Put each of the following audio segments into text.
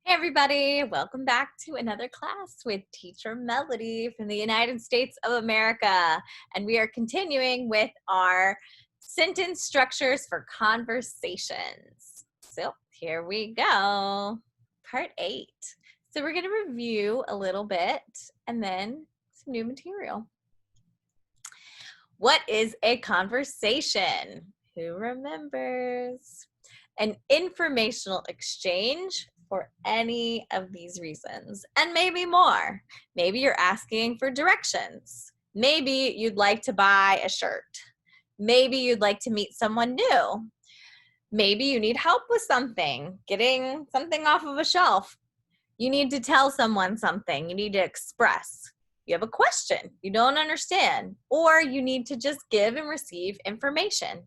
Hey everybody, welcome back to another class with Teacher Melody from the United States of America. And we are continuing with our sentence structures for conversations. So here we go, part 8. So we're gonna review a little bit and then some new material. What is a conversation? Who remembers? An informational exchange for any of these reasons, and maybe more. Maybe you're asking for directions. Maybe you'd like to buy a shirt. Maybe you'd like to meet someone new. Maybe you need help with something, getting something off of a shelf. You need to tell someone something. You need to express. You have a question you don't understand, or you need to just give and receive information.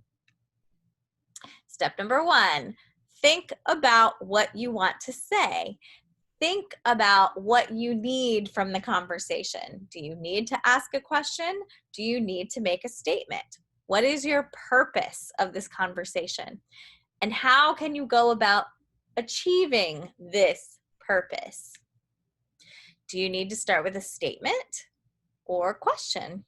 Step number 1, think about what you want to say. Think about what you need from the conversation. Do you need to ask a question? Do you need to make a statement? What is your purpose of this conversation? And how can you go about achieving this purpose? Do you need to start with a statement or question?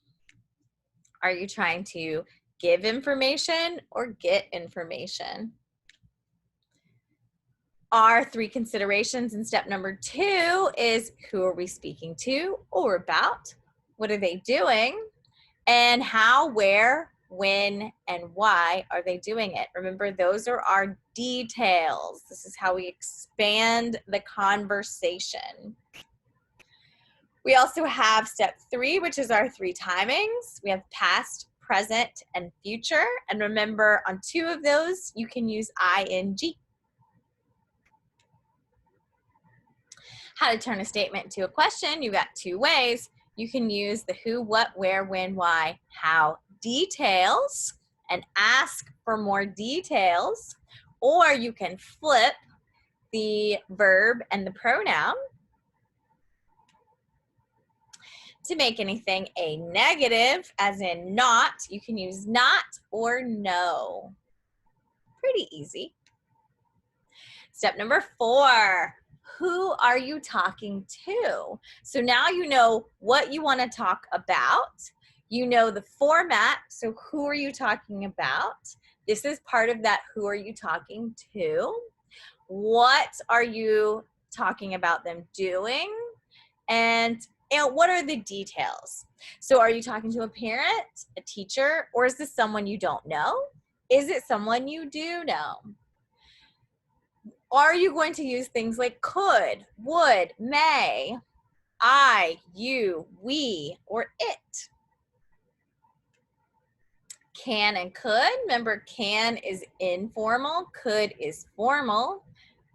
Are you trying to give information or get information? Our 3 considerations in step number 2 is who are we speaking to or about? What are they doing? And how, where, when, and why are they doing it? Remember, those are our details. This is how we expand the conversation. We also have step 3, which is our 3 timings. We have past, present, and future. And remember, on 2 of those, you can use ing. How to turn a statement into a question, you got 2 ways. You can use the who, what, where, when, why, how details and ask for more details, or you can flip the verb and the pronoun. To make anything a negative, as in not, you can use not or no. Pretty easy. Step number 4, who are you talking to? So now you know what you want to talk about. You know the format, so who are you talking about? This is part of that who are you talking to. What are you talking about them doing? And what are the details? So are you talking to a parent, a teacher, or is this someone you don't know? Is it someone you do know? Are you going to use things like could, would, may, I, you, we, or it? Can and could. Remember, can is informal, could is formal,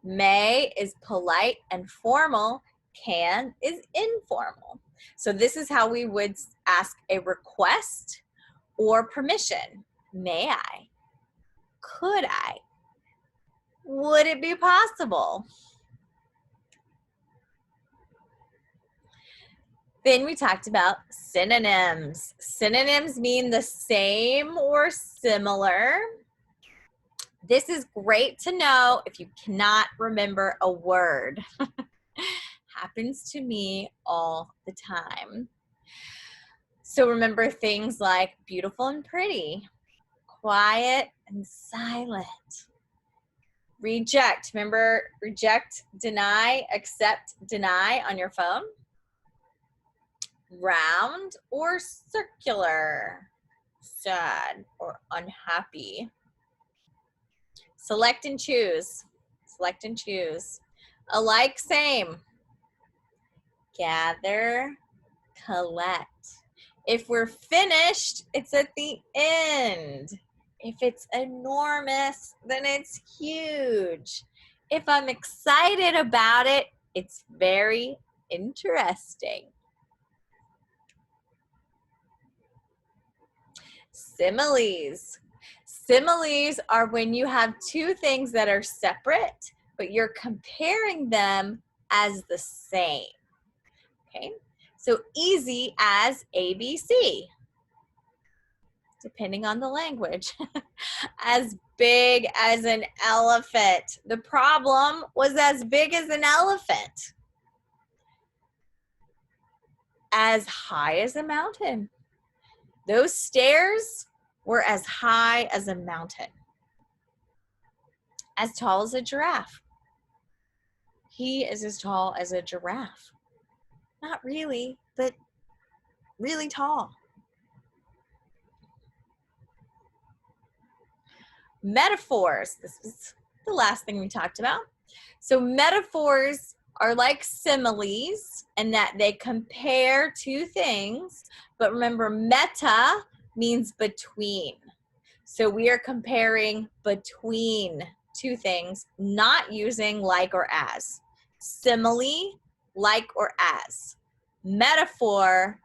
may is polite and formal, can is informal. So this is how we would ask a request or permission. May I? Could I? Would it be possible? Then we talked about synonyms. Synonyms mean the same or similar. This is great to know if you cannot remember a word. Happens to me all the time. So remember things like beautiful and pretty, quiet and silent. Reject, remember reject, deny, accept, deny on your phone. Round or circular, sad or unhappy. Select and choose, select and choose. Alike, same. Gather, collect. If we're finished, it's at the end. If it's enormous, then it's huge. If I'm excited about it, it's very interesting. Similes. Similes are when you have 2 things that are separate, but you're comparing them as the same. Okay, so easy as ABC. depending on the language, as big as an elephant. The problem was as big as an elephant. As high as a mountain. Those stairs were as high as a mountain. As tall as a giraffe. He is as tall as a giraffe. Not really, but really tall. Metaphors. This was the last thing we talked about. So metaphors are like similes in that they compare two things, but remember meta means between. So we are comparing between two things, not using like or as. Simile, like or as. Metaphor,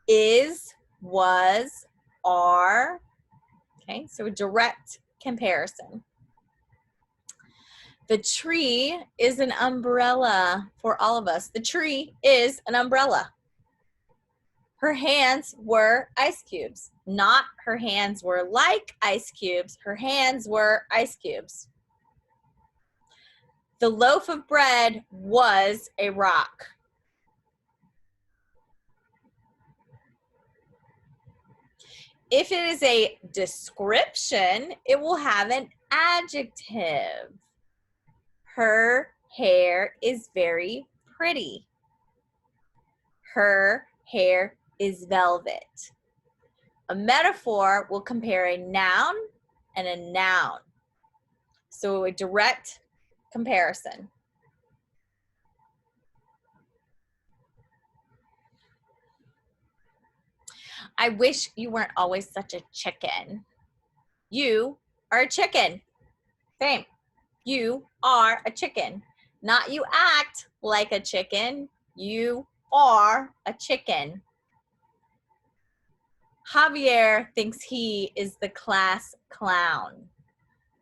is, was, are. Okay, so a direct comparison. The tree is an umbrella for all of us. The tree is an umbrella. Her hands were ice cubes. Not her hands were like ice cubes. Her hands were ice cubes. The loaf of bread was a rock. If it is a description, it will have an adjective. Her hair is very pretty. Her hair is velvet. A metaphor will compare a noun and a noun. So a direct comparison. I wish you weren't always such a chicken. You are a chicken. Same. You are a chicken. Not you act like a chicken. You are a chicken. Javier thinks he is the class clown.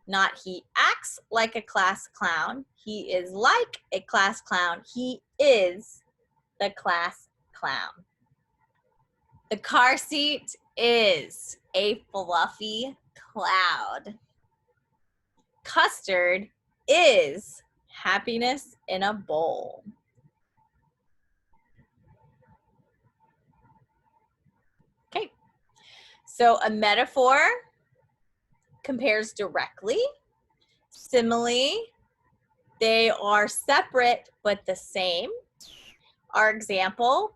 Not he acts like a class clown. He is like a class clown. He is the class clown. The car seat is a fluffy cloud. Custard is happiness in a bowl. Okay, so a metaphor compares directly. Simile, they are separate but the same. Our example,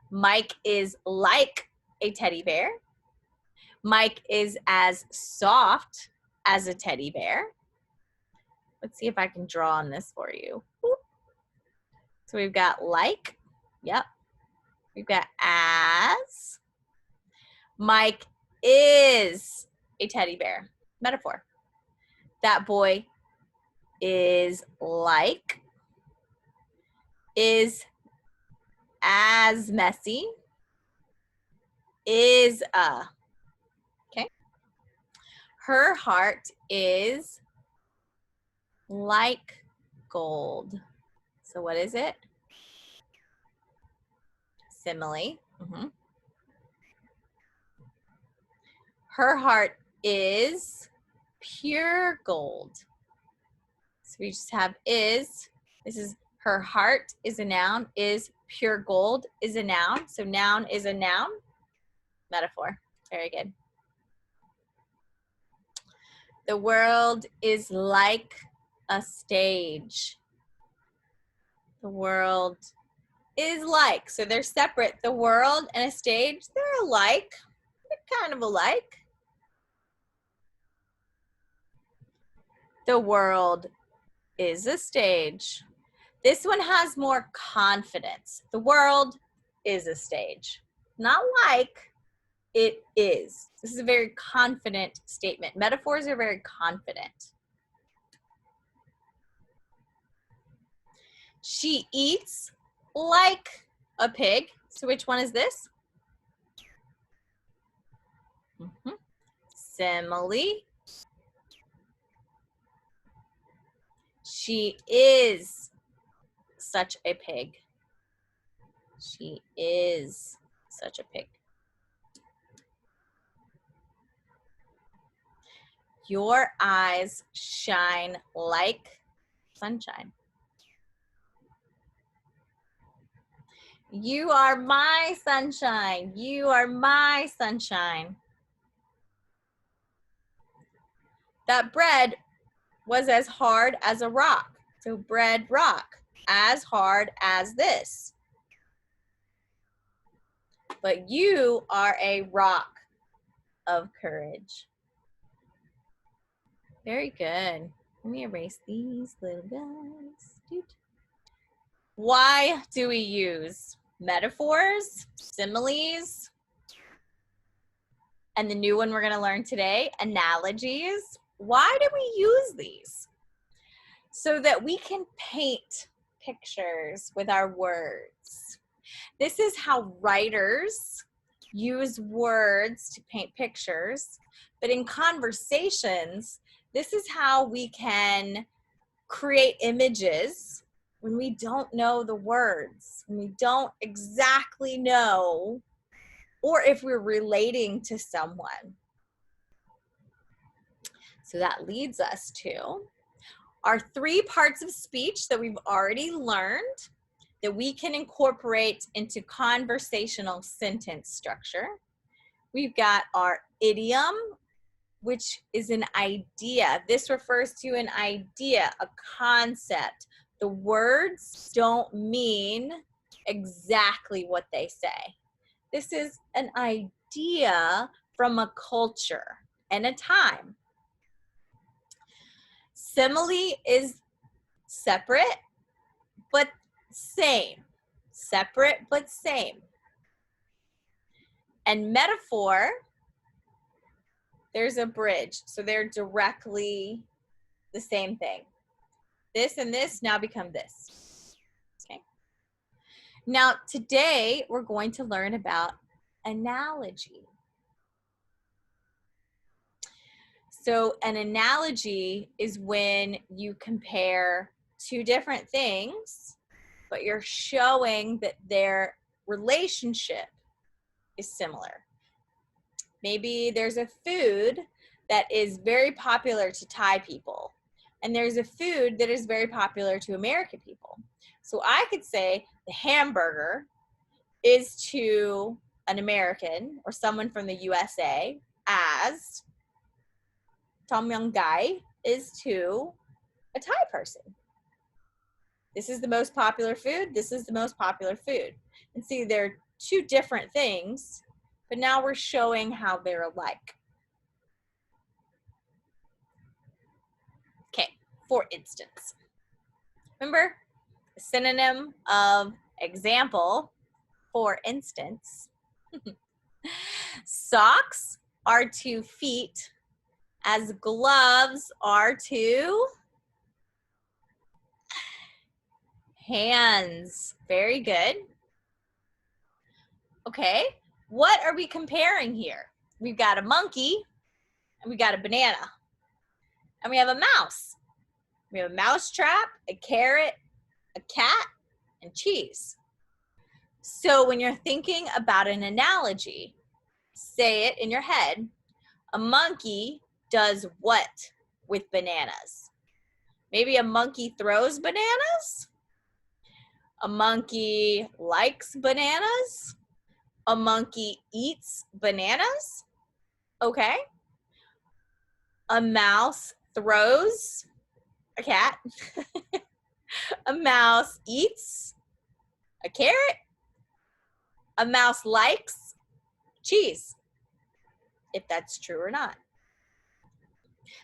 Mike is like a teddy bear. Mike is as soft as a teddy bear. Let's see if I can draw on this for you. So we've got like, yep. We've got as. Mike is a teddy bear. Metaphor. That boy is like, is as messy, is a. Okay. Her heart is like gold. So what is it? Simile. Her heart is pure gold. So we just have is. This is her heart is a noun. Is pure gold is a noun. So noun is a noun. Metaphor. Very good. The world is like a stage. The world is like. So they're separate. The world and a stage, they're alike. They're kind of alike. The world is a stage. This one has more confidence. The world is a stage. Not like, it is. This is a very confident statement. Metaphors are very confident. She eats like a pig. So which one is this? Simile. She is such a pig. She is such a pig. Your eyes shine like sunshine. You are my sunshine. You are my sunshine. That bread was as hard as a rock. So bread, rock, as hard as this. But you are a rock of courage. Very good. Let me erase these little guys. Why do we use metaphors, similes, and the new one we're going to learn today, analogies? Why do we use these? So that we can paint pictures with our words. This is how writers use words to paint pictures, but in conversations, this is how we can create images when we don't know the words, when we don't exactly know, or if we're relating to someone. So that leads us to our 3 parts of speech that we've already learned that we can incorporate into conversational sentence structure. We've got our idiom, which is an idea. This refers to an idea, a concept. The words don't mean exactly what they say. This is an idea from a culture and a time. Simile is separate but same. Separate but same. And metaphor, there's a bridge. So they're directly the same thing. This and this now become this. Okay. Now, today we're going to learn about analogy. So an analogy is when you compare 2 different things, but you're showing that their relationship is similar. Maybe there's a food that is very popular to Thai people, and there's a food that is very popular to American people. So I could say the hamburger is to an American or someone from the USA as Tom Yum Gai is to a Thai person. This is the most popular food. This is the most popular food. And see, they're 2 different things, but now we're showing how they're alike. Okay, for instance. Remember, the synonym of example, for instance. Socks are to feet as gloves are to hands. Very good. Okay, what are we comparing here? We've got a monkey and we got a banana. And we have a mouse. We have a mouse trap, a carrot, a cat, and cheese. So when you're thinking about an analogy, say it in your head. A monkey does what with bananas? Maybe a monkey throws bananas? A monkey likes bananas? A monkey eats bananas? Okay. A mouse throws a cat. A mouse eats a carrot. A mouse likes cheese, if that's true or not.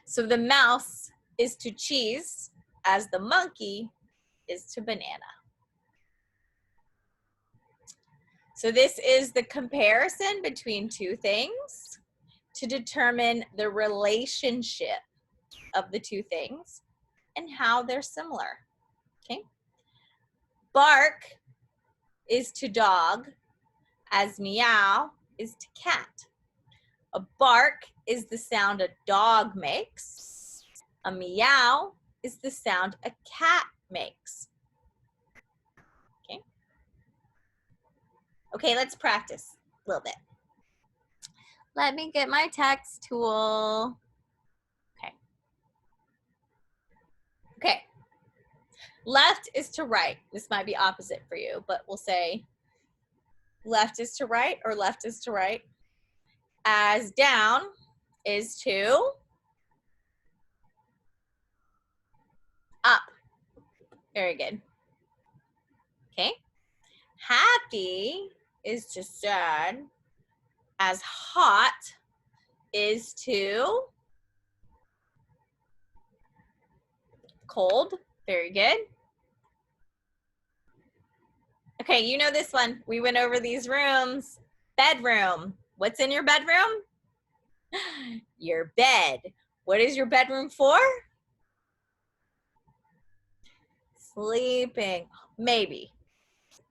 So the mouse is to cheese as the monkey is to banana. So this is the comparison between 2 things to determine the relationship of the 2 things and how they're similar. Okay. Bark is to dog as meow is to cat. A bark is the sound a dog makes. A meow is the sound a cat makes. Okay. Okay, let's practice a little bit. Let me get my text tool. Okay. Left is to right. This might be opposite for you, but we'll say left is to right or left is to right. As down is to up. Very good. Okay. Happy is to sad. As hot is to cold. Very good. Okay, you know this one. We went over these rooms. Bedroom. What's in your bedroom? Your bed. What is your bedroom for? Sleeping. Maybe.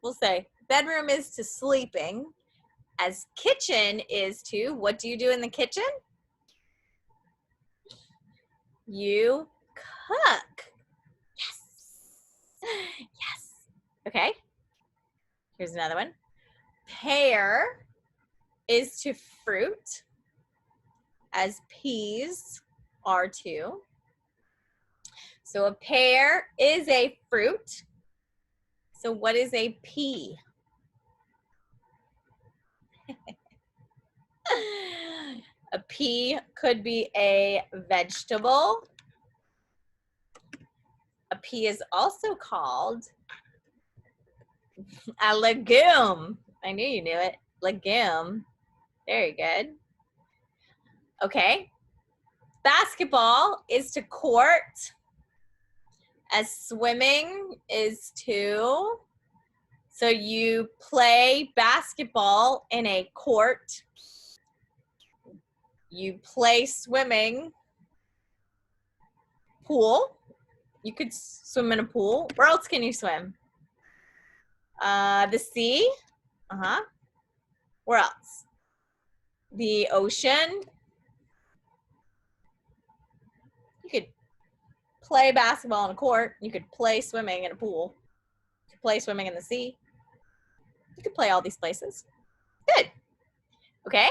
We'll say bedroom is to sleeping. As kitchen is to, what do you do in the kitchen? You cook. Yes. Yes. Okay. Here's another one. Pear is to fruit, as peas are to. So a pear is a fruit. So what is a pea? A pea could be a vegetable. A pea is also called a legume. I knew you knew it. Legume. Very good. Okay. Basketball is to court, as swimming is to. So you play basketball in a court. You play swimming pool. You could swim in a pool. Where else can you swim? The sea. Where else? The ocean. You could play basketball in a court. You could play swimming in a pool. You could play swimming in the sea. You could play all these places. Good. Okay.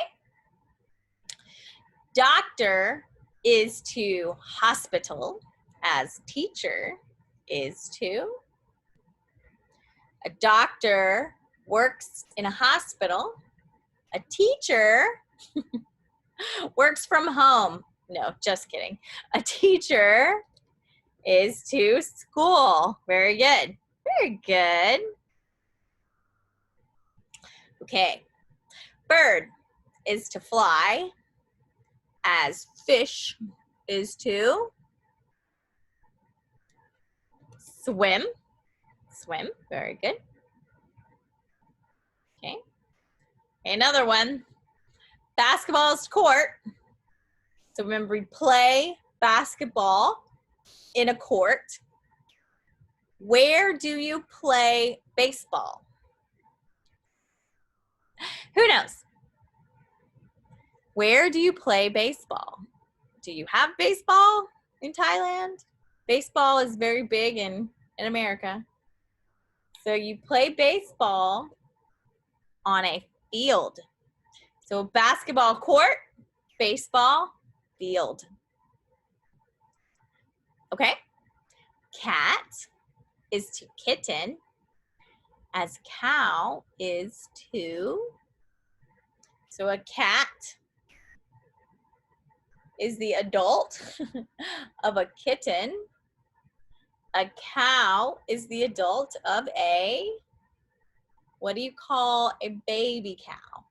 Doctor is to hospital, as teacher is to. A doctor works in a hospital. A teacher works from home. No, just kidding. A teacher is to school. Very good. Very good. Okay. Bird is to fly, as fish is to swim. Swim. Very good. Okay. Another one. Basketball is court. So remember, we play basketball in a court. Where do you play baseball? Who knows? Where do you play baseball? Do you have baseball in Thailand? Baseball is very big in America. So you play baseball on a field. So basketball court, baseball field. Okay. Cat is to kitten, as cow is to. So a cat is the adult of a kitten. A cow is the adult of a, what do you call a baby cow?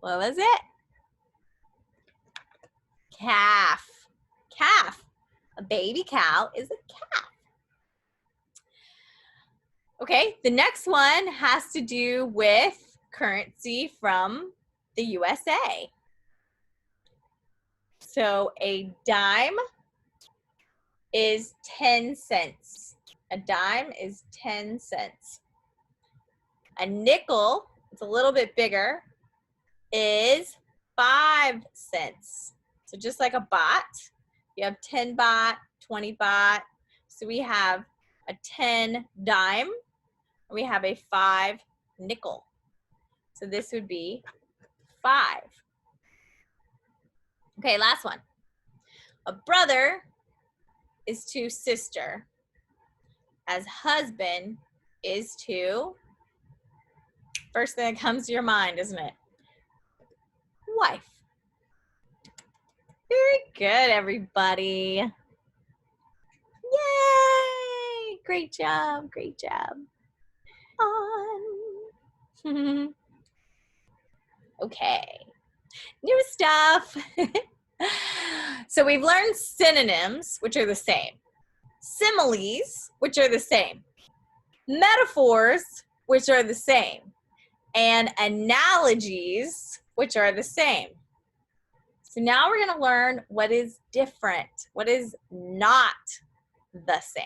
What was it? Calf. Calf. A baby cow is a calf. Okay, the next one has to do with currency from the USA. So a dime is 10 cents. A dime is 10 cents. A nickel, it's a little bit bigger, is 5 cents. So just like a baht, you have 10 baht, 20 baht. So we have a 10 dime, and we have a 5 nickel. So this would be 5. Okay, last one. A brother is to sister, as husband is to, first thing that comes to your mind, isn't it? Wife. Very good, everybody. Yay! Great job, great job. On. Okay, new stuff. So we've learned synonyms, which are the same. Similes, which are the same. Metaphors, which are the same. And analogies, which are the same. So now we're going to learn what is different, what is not the same.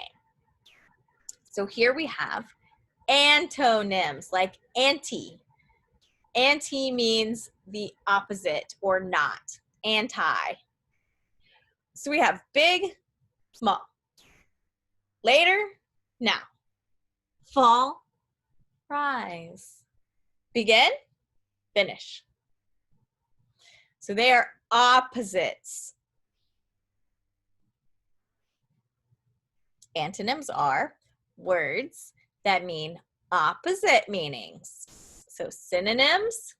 So here we have antonyms, like anti. Anti means the opposite or not, anti. So we have big, small, later, now, fall, rise, begin, finish. So they are opposites. Antonyms are words that mean opposite meanings. So synonyms,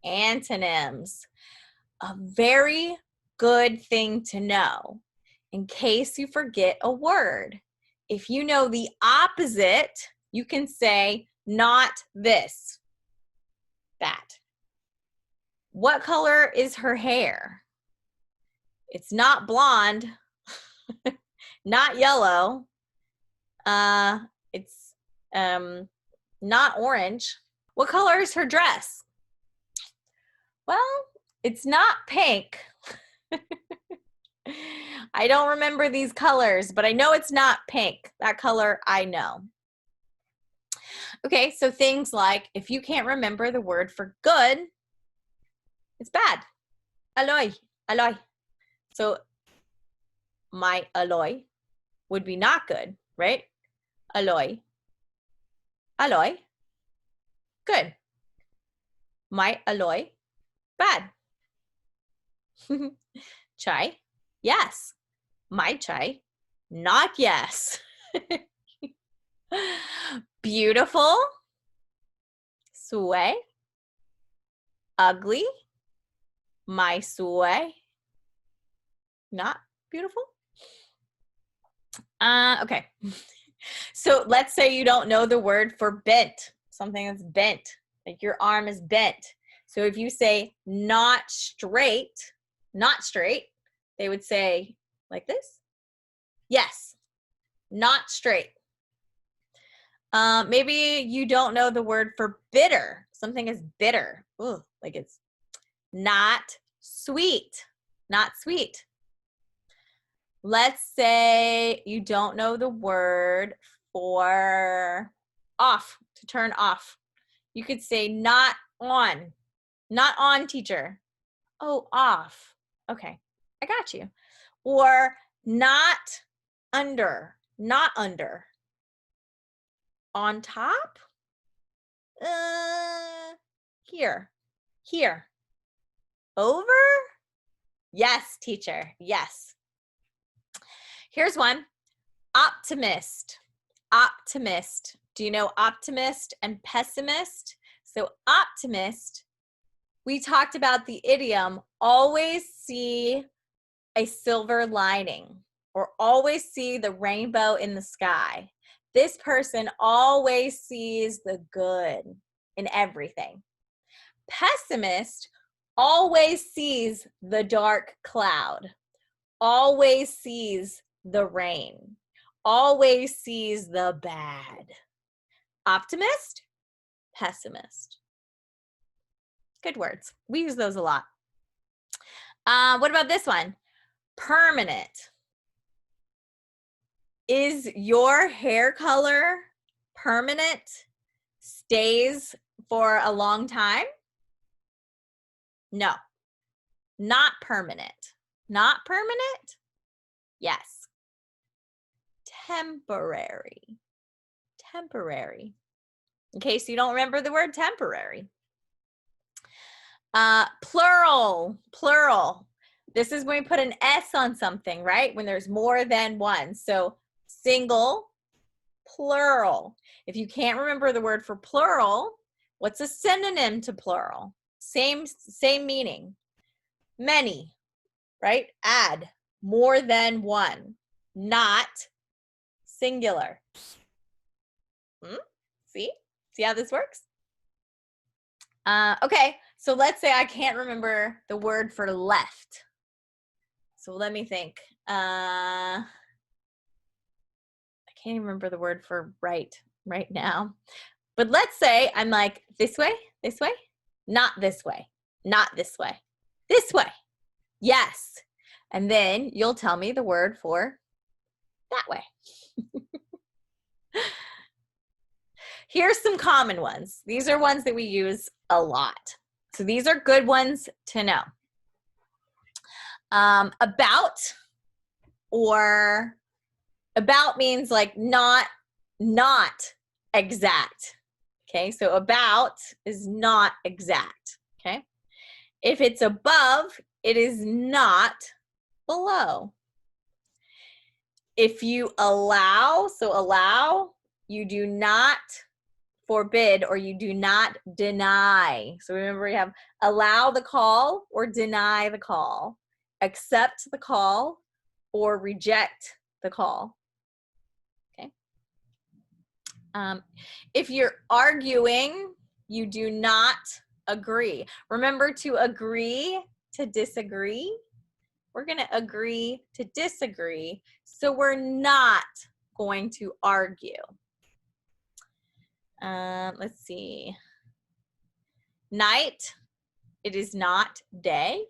antonyms. A very good thing to know in case you forget a word. If you know the opposite, you can say not this, that. What color is her hair? It's not blonde, not yellow. It's not orange. What color is her dress? Well, it's not pink. I don't remember these colors, but I know it's not pink. That color I know. Okay, so things like if you can't remember the word for good, it's bad. Alloy, alloy. So my alloy would be not good, right? Alloy, alloy, good. My alloy, bad. Chai, yes. My chai, not yes. Beautiful, sue. Ugly, my sue, not beautiful. Okay. So let's say you don't know the word for bent, something that's bent, like your arm is bent. So if you say not straight, they would say like this. Yes, not straight. Maybe you don't know the word for bitter. Something is bitter. Ooh, like it's not sweet, not sweet. Let's say you don't know the word for off, to turn off. You could say not on, teacher. Oh, off. Okay, I got you. Or not under, on top? Here. Over? Yes, teacher, yes. Here's one, optimist. Optimist. Do you know optimist and pessimist? So optimist, we talked about the idiom, always see a silver lining or always see the rainbow in the sky. This person always sees the good in everything. Pessimist always sees the dark cloud, always sees the rain, always sees the bad. Optimist, pessimist. Good words. We use those a lot. What about this one? Permanent. Is your hair color permanent? Stays for a long time? No, not permanent. Not permanent? Yes. Temporary. Temporary. In case you don't remember the word temporary. Plural. This is when we put an S on something, right? When there's more than one. So single, plural. If you can't remember the word for plural, what's a synonym to plural? Same meaning. Many, right? Add, more than one, not singular. See how this works? Okay, so let's say I can't remember the word for left. So let me think. I can't even remember the word for right now. But let's say I'm like, this way, not this way, not this way, this way. Yes. And then you'll tell me the word for that way. Here's some common ones. These are ones that we use a lot. So these are good ones to know. About, or about means like not exact. Okay, so about is not exact. Okay, if it's above, it is not below. If you allow, so allow, you do not forbid, or you do not deny. So remember, we have allow the call or deny the call, accept the call or reject the call. Okay. If you're arguing, you do not agree. Remember to agree to disagree. We're going to agree to disagree, so we're not going to argue. Let's see. Night, it is not day.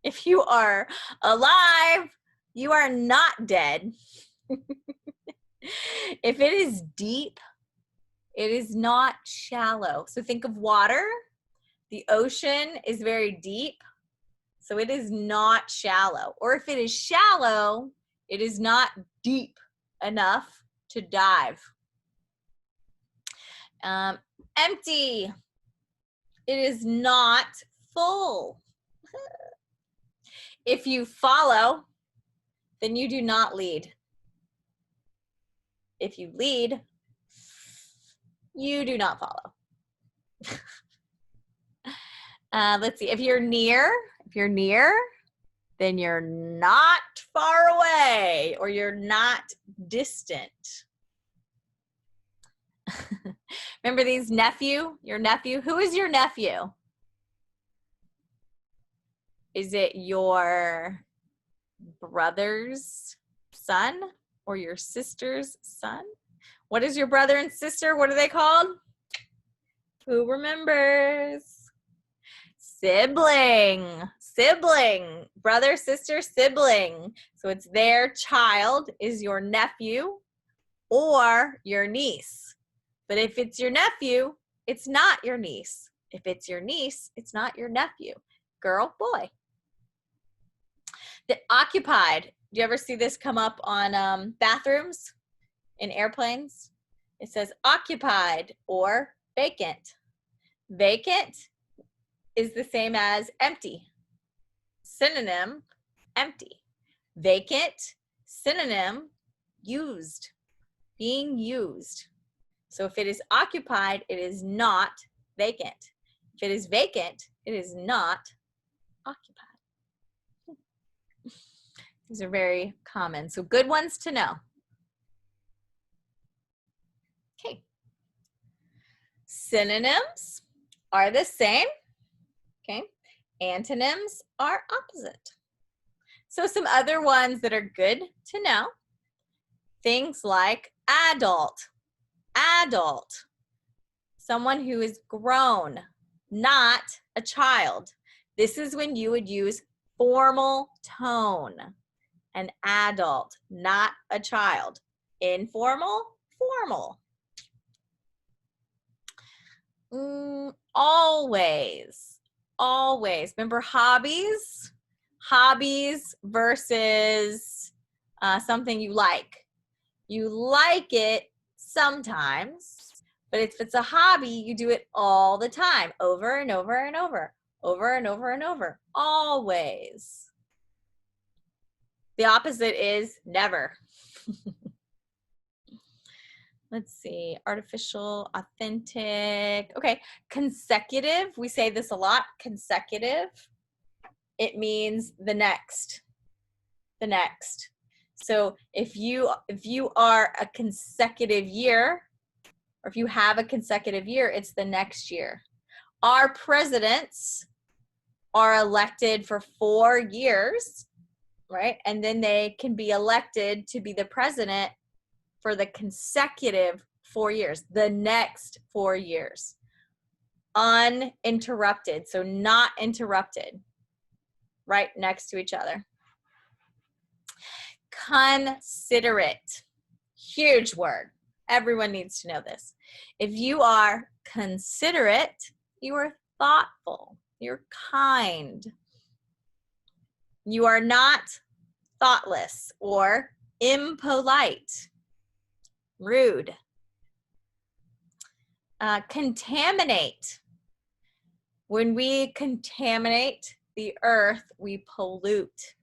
If you are alive, you are not dead. If it is deep, it is not shallow. So think of water. The ocean is very deep, so it is not shallow. Or if it is shallow, it is not deep enough to dive. Empty, it is not full. If you follow, then you do not lead. If you lead, you do not follow. Let's see, if you're near, then you're not far away, or you're not distant. Remember these your nephew? Who is your nephew? Is it your brother's son or your sister's son? What is your brother and sister? What are they called? Who remembers? Sibling. Brother, sister, sibling. So it's their child is your nephew or your niece. But if it's your nephew, it's not your niece. If it's your niece, it's not your nephew. Girl, boy. The occupied. Do you ever see this come up on bathrooms in airplanes? It says occupied or vacant. Vacant is the same as empty. Synonym, empty. Vacant, synonym, used, being used. So if it is occupied, it is not vacant. If it is vacant, it is not occupied. These are very common, so good ones to know. Okay. Synonyms are the same. Okay. Antonyms are opposite. So some other ones that are good to know. Things like adult. Someone who is grown, not a child. This is when you would use formal tone. An adult, not a child. Informal, formal. Always. Remember hobbies? Hobbies versus something you like. You like it sometimes, but if it's a hobby, you do it all the time, over and over and over, over and over and over, always. The opposite is never. Let's see, artificial, authentic. Okay, consecutive, we say this a lot, consecutive. It means the next, the next. So if you are a consecutive year, or if you have a consecutive year, it's the next year. Our presidents are elected for 4 years, right? And then they can be elected to be the president for the consecutive 4 years, the next 4 years. Uninterrupted, so not interrupted, right next to each other. Considerate, huge word. Everyone needs to know this. If you are considerate, you are thoughtful, you're kind. You are not thoughtless or impolite, rude. Contaminate. When we contaminate the earth, we pollute.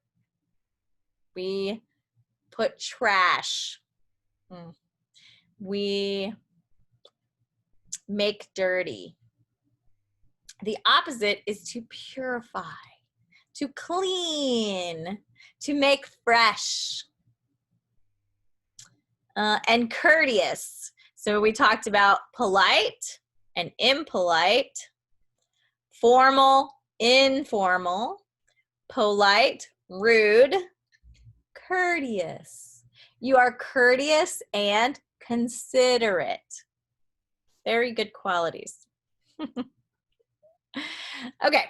We put trash. We make dirty. The opposite is to purify, to clean, to make fresh. And courteous. So we talked about polite and impolite, formal, informal, polite, rude, courteous. You are courteous and considerate. Very good qualities. Okay.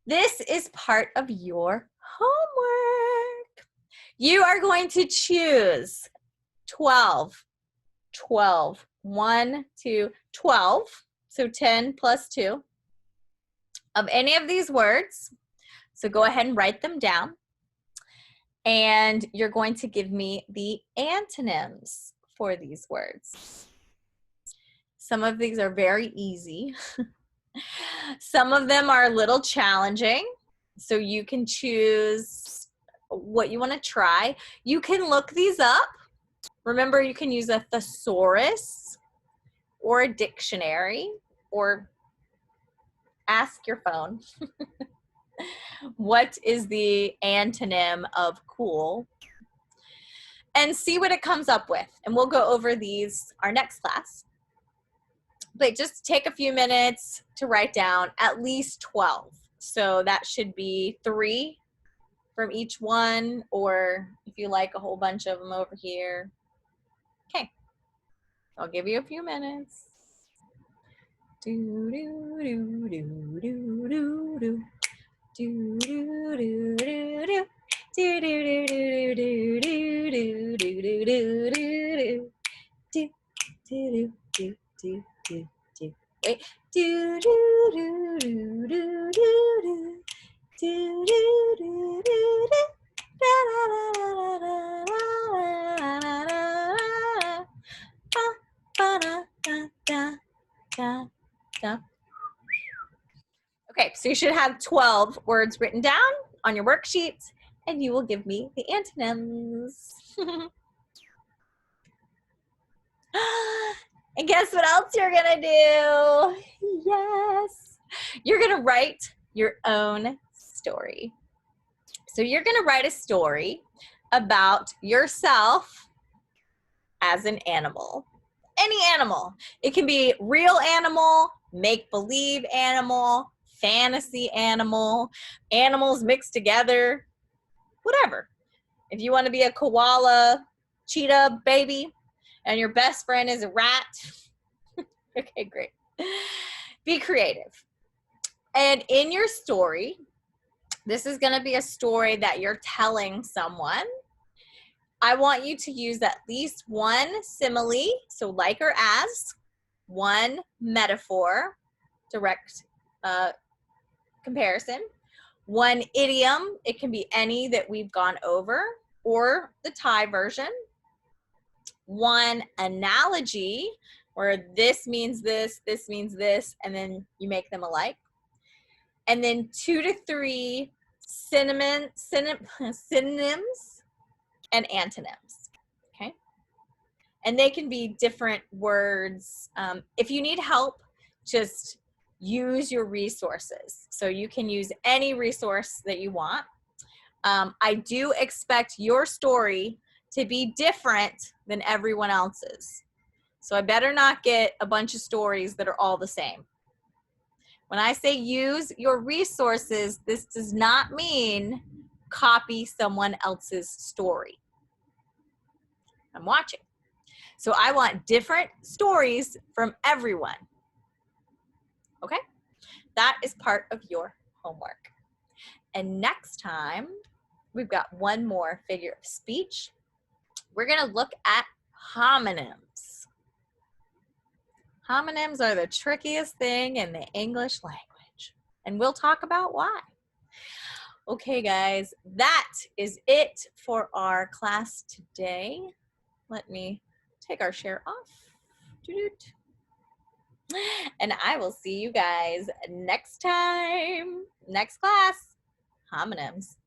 This is part of your homework. You are going to choose 12. 1, 2, 12. So 10 plus 2 of any of these words. So go ahead and write them down. And you're going to give me the antonyms for these words. Some of these are very easy. Some of them are a little challenging. So you can choose what you want to try. You can look these up. Remember, you can use a thesaurus or a dictionary or ask your phone. What is the antonym of cool? And see what it comes up with. And we'll go over these our next class. But just take a few minutes to write down at least 12. So that should be 3 from each one, or if you like a whole bunch of them over here. Okay, I'll give you a few minutes. Do do do do do do do. Do do do do do. Do do do do do do do do do do do do do do do do. Wait. Do do do do do do do do do do do. Da da da da da da da. Ba ba da da da da. Okay, so you should have 12 words written down on your worksheets, and you will give me the antonyms. And guess what else you're gonna do? Yes, you're gonna write your own story. So you're gonna write a story about yourself as an animal. Any animal. It can be real animal, make-believe animal, fantasy animal, animals mixed together, whatever. If you want to be a koala, cheetah baby, and your best friend is a rat, okay, great. Be creative. And in your story, this is going to be a story that you're telling someone. I want you to use at least one simile, so like or as, one metaphor, direct comparison, one idiom, it can be any that we've gone over, or the Thai version, one analogy, where this means this means this, and then you make them alike, and then 2 to 3 synonyms and antonyms, okay? And they can be different words. If you need help, just use your resources. So you can use any resource that you want. I do expect your story to be different than everyone else's. So I better not get a bunch of stories that are all the same. When I say use your resources, this does not mean copy someone else's story. I'm watching. So I want different stories from everyone. Okay? That is part of your homework. And next time, we've got one more figure of speech. We're going to look at homonyms. Homonyms are the trickiest thing in the English language, and we'll talk about why. Okay, guys, that is it for our class today. Let me take our share off. And I will see you guys next time. Next class, homonyms.